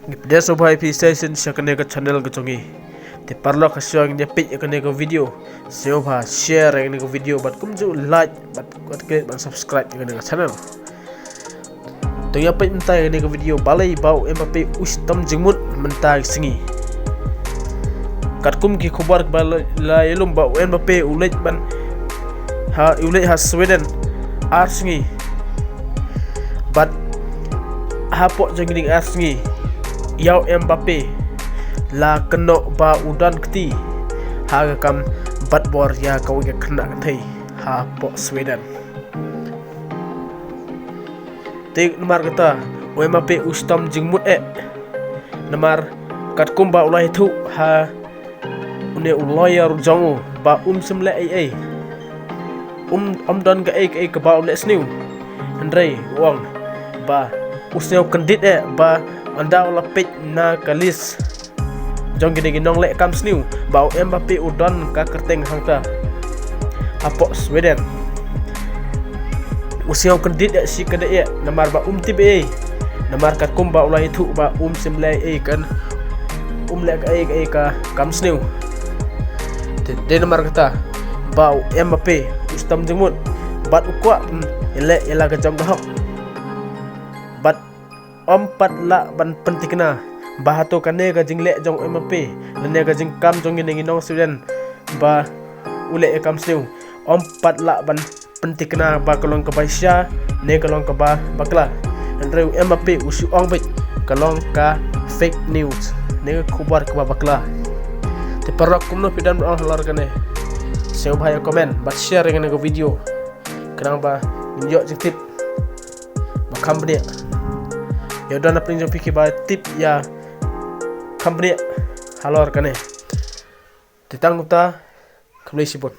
Gipde sobai pi station shakane ka channel ka chongi. Te parlo ka showing dia page kane ka video. Seo ba share kane ka video bat kumju like bat ke ban subscribe kane ka channel. To ya page mentai kane ka video balai bau Mbappe ustam jingmut mentai singi. Kat kum ki khabar la yelum bau Mbappe ulet ban ha Sweden ar singi. Bat ha pok jangding ar singi. Yau Mbappe la keno ba udan keti ha kam bat bor ya kau ya kena thei ha po Sweden te nomor kata Mbappe ustam jingmut nomor kat kumba ulai thu ha une ulai ya rujangu ba semle ai dan ga ai ka ba ule sniu andre wang ba usneu kendit ba anda ola page na kalis jong gini ginong le kam sniu bau Mbappe udon ka kerteng hangta apo Sweden usiau kendit si kada namar ba tibe namar kat kum ba ulai thu ba semle kan le ka kam sniu de namar kata bau Mbappe ustam jengmut bat ukwa ela ka jong gahok bat ompat la ban pentikna bahato kane ka jingle jong Mbappe lene ka jing kam jong gini nong Sweden ba ule kam sniu ompat la ban pentikna ba kolong ka baisya ne kolong ka ba bakla andre Mbappe usu ong bit kolong ka fake news ne khabar ka bakla te parok kumno pidan ong lor kane seu bhai comment ba share ngene ko video kenang ba injo tip ba company ya udah napin jom pikir ba tip ya company halor kane titang uta kembali sibut